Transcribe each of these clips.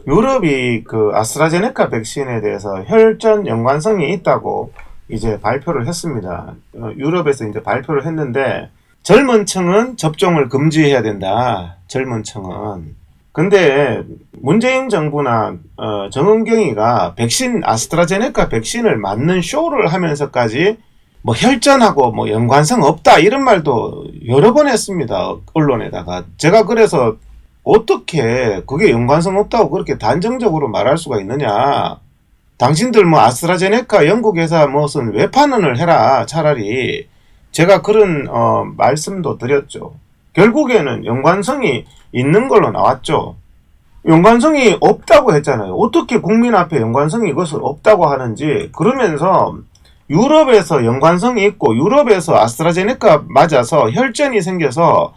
유럽이 그 아스트라제네카 백신에 대해서 혈전 연관성이 있다고 이제 발표를 했습니다. 유럽에서 이제 발표를 했는데 젊은 층은 접종을 금지해야 된다. 젊은 층은. 근데 문재인 정부나 정은경이가 백신 아스트라제네카 백신을 맞는 쇼를 하면서까지 뭐 혈전하고 뭐 연관성 없다 이런 말도 여러 번 했습니다. 언론에다가. 제가 그래서 어떻게 그게 연관성 없다고 그렇게 단정적으로 말할 수가 있느냐. 당신들 뭐 아스트라제네카 영국 회사 무슨 외판언을 해라 차라리. 제가 그런 말씀도 드렸죠. 결국에는 연관성이 있는 걸로 나왔죠. 연관성이 없다고 했잖아요. 어떻게 국민 앞에 연관성이 이것을 없다고 하는지. 그러면서 유럽에서 연관성이 있고 유럽에서 아스트라제네카 맞아서 혈전이 생겨서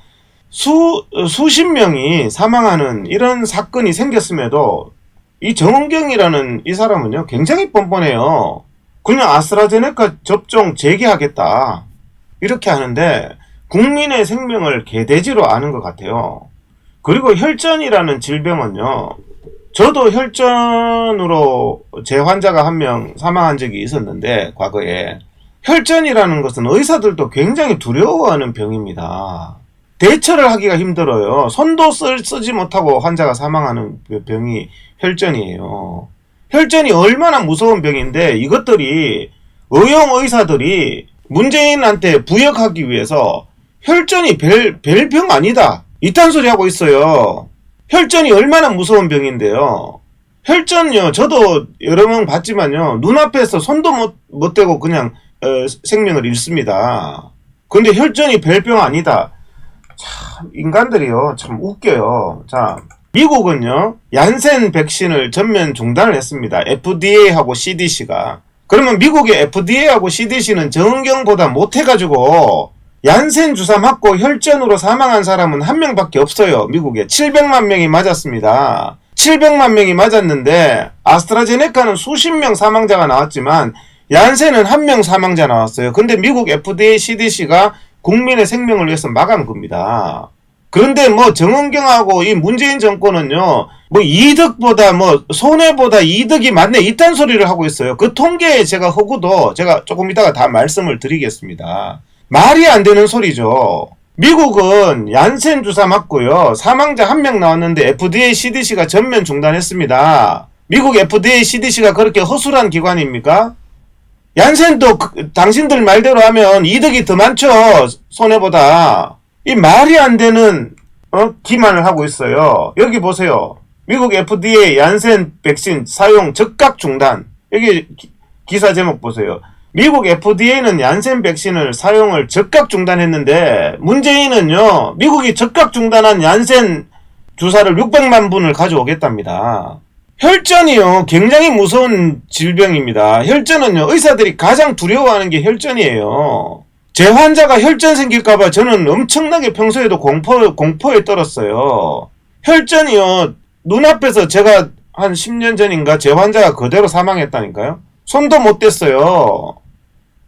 수십 명이 사망하는 이런 사건이 생겼음에도 이 정은경이라는 이 사람은요 굉장히 뻔뻔해요. 그냥 아스트라제네카 접종 재개하겠다 이렇게 하는데 국민의 생명을 개돼지로 아는 것 같아요. 그리고 혈전이라는 질병은요, 저도 혈전으로 제 환자가 한 명 사망한 적이 있었는데 과거에 혈전이라는 것은 의사들도 굉장히 두려워하는 병입니다. 대처를 하기가 힘들어요. 손도 쓰지 못하고 환자가 사망하는 병이 혈전이에요. 혈전이 얼마나 무서운 병인데 이것들이 의용 의사들이 문재인한테 부역하기 위해서 혈전이 별병 아니다 이딴 소리 하고 있어요. 혈전이 얼마나 무서운 병인데요. 혈전요 저도 여러 명 봤지만요 눈앞에서 손도 못 대고 그냥 생명을 잃습니다. 근데 혈전이 별병 아니다. 참 인간들이요 참 웃겨요. 자, 미국은요 얀센 백신을 전면 중단을 했습니다. FDA하고 CDC가. 그러면 미국의 FDA하고 CDC는 정은경보다 못해가지고 얀센 주사 맞고 혈전으로 사망한 사람은 한 명밖에 없어요. 미국에 700만 명이 맞았습니다. 700만 명이 맞았는데 아스트라제네카는 수십 명 사망자가 나왔지만 얀센은 한 명 사망자 나왔어요. 근데 미국 FDA, CDC가 국민의 생명을 위해서 막은 겁니다. 그런데 뭐 정은경하고 이 문재인 정권은요 뭐 이득보다 뭐 손해보다 이득이 많네 이딴 소리를 하고 있어요. 그 통계에 제가 허구도 제가 조금 이따가 다 말씀을 드리겠습니다. 말이 안 되는 소리죠. 미국은 얀센 주사 맞고요 사망자 한 명 나왔는데 FDA, CDC가 전면 중단했습니다. 미국 FDA, CDC가 그렇게 허술한 기관입니까? 얀센도 당신들 말대로 하면 이득이 더 많죠. 손해보다. 이 말이 안 되는 기만을 하고 있어요. 여기 보세요. 미국 FDA 얀센 백신 사용 즉각 중단. 여기 기사 제목 보세요. 미국 FDA는 얀센 백신을 사용을 즉각 중단했는데 문재인은요 미국이 즉각 중단한 얀센 주사를 600만 분을 가져오겠답니다. 혈전이요 굉장히 무서운 질병입니다. 혈전은요 의사들이 가장 두려워하는 게 혈전이에요. 제 환자가 혈전 생길까봐 저는 엄청나게 평소에도 공포에 떨었어요. 혈전이요 눈앞에서 제가 한 10년 전인가 제 환자가 그대로 사망했다니까요. 손도 못 댔어요.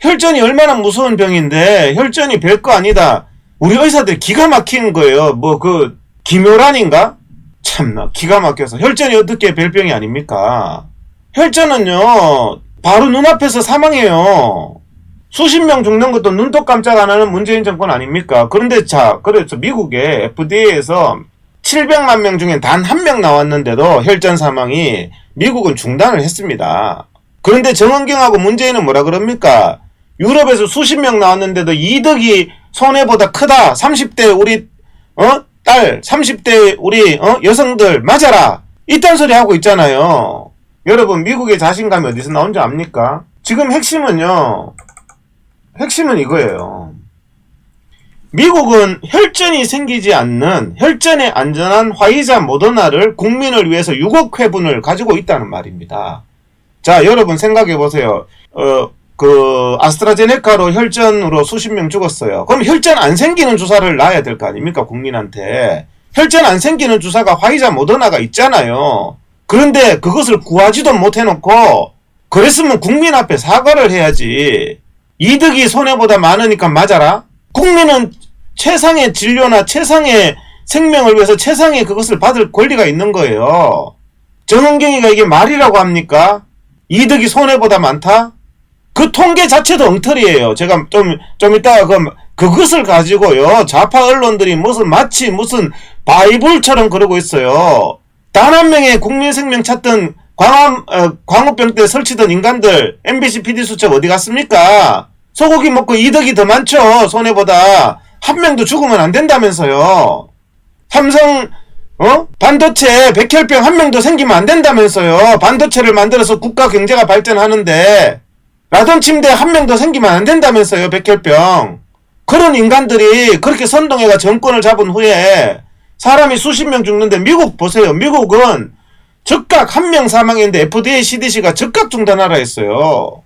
혈전이 얼마나 무서운 병인데 혈전이 별거 아니다. 우리 의사들이 기가 막힌 거예요. 뭐 그 김효란인가? 참나 기가 막혀서. 혈전이 어떻게 별병이 아닙니까? 혈전은요 바로 눈앞에서 사망해요. 수십 명 죽는 것도 눈도 깜짝 안 하는 문재인 정권 아닙니까? 그런데 자 그래서 미국의 FDA에서 700만 명 중에 단 한 명 나왔는데도 혈전 사망이 미국은 중단을 했습니다. 그런데 정은경하고 문재인은 뭐라 그럽니까? 유럽에서 수십 명 나왔는데도 이득이 손해보다 크다. 30대 우리 딸 30대 우리 여성들 맞아라. 이딴 소리 하고 있잖아요. 여러분 미국의 자신감이 어디서 나온지 압니까? 지금 핵심은 이거예요. 미국은 혈전이 생기지 않는 혈전에 안전한 화이자 모더나를 국민을 위해서 6억 회분을 가지고 있다는 말입니다. 자, 여러분 생각해 보세요. 아스트라제네카로 혈전으로 수십 명 죽었어요. 그럼 혈전 안 생기는 주사를 놔야 될 거 아닙니까? 국민한테. 혈전 안 생기는 주사가 화이자 모더나가 있잖아요. 그런데 그것을 구하지도 못해놓고 그랬으면 국민 앞에 사과를 해야지. 이득이 손해보다 많으니까 맞아라? 국민은 최상의 진료나 최상의 생명을 위해서 최상의 그것을 받을 권리가 있는 거예요. 정은경이가 이게 말이라고 합니까? 이득이 손해보다 많다? 그 통계 자체도 엉터리예요. 제가 좀 이따가 그것을 가지고요. 좌파 언론들이 마치 무슨 바이블처럼 그러고 있어요. 단 한 명의 국민 생명 찾던 광우병 때 설치던 인간들, MBC PD 수첩 어디 갔습니까? 소고기 먹고 이득이 더 많죠. 손해보다. 한 명도 죽으면 안 된다면서요. 삼성 반도체 백혈병 한 명도 생기면 안 된다면서요. 반도체를 만들어서 국가 경제가 발전하는데 라돈 침대 한 명도 생기면 안 된다면서요. 백혈병. 그런 인간들이 그렇게 선동해가 정권을 잡은 후에 사람이 수십 명 죽는데 미국 보세요. 미국은 즉각 한 명 사망했는데 FDA, CDC가 즉각 중단하라 했어요.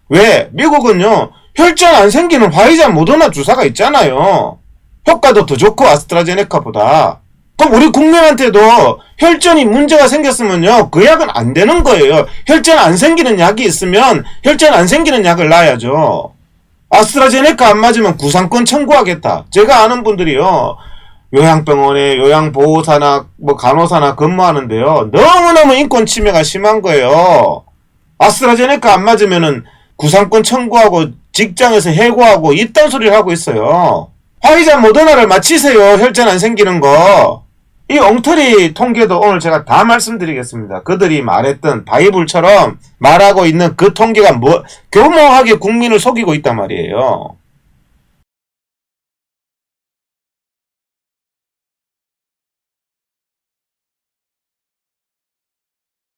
왜? 미국은요. 혈전 안 생기는 화이자 모더나 주사가 있잖아요. 효과도 더 좋고 아스트라제네카보다. 그럼 우리 국민한테도 혈전이 문제가 생겼으면요. 그 약은 안 되는 거예요. 혈전 안 생기는 약이 있으면 혈전 안 생기는 약을 놔야죠. 아스트라제네카 안 맞으면 구상권 청구하겠다. 제가 아는 분들이요. 요양병원에 요양보호사나 간호사나 근무하는데요. 너무너무 인권 침해가 심한 거예요. 아스트라제네카 안 맞으면은 구상권 청구하고 직장에서 해고하고 이딴 소리를 하고 있어요. 화이자 모더나를 맞히세요. 혈전 안 생기는 거. 이 엉터리 통계도 오늘 제가 다 말씀드리겠습니다. 그들이 말했던 바이블처럼 말하고 있는 그 통계가 교모하게 국민을 속이고 있단 말이에요.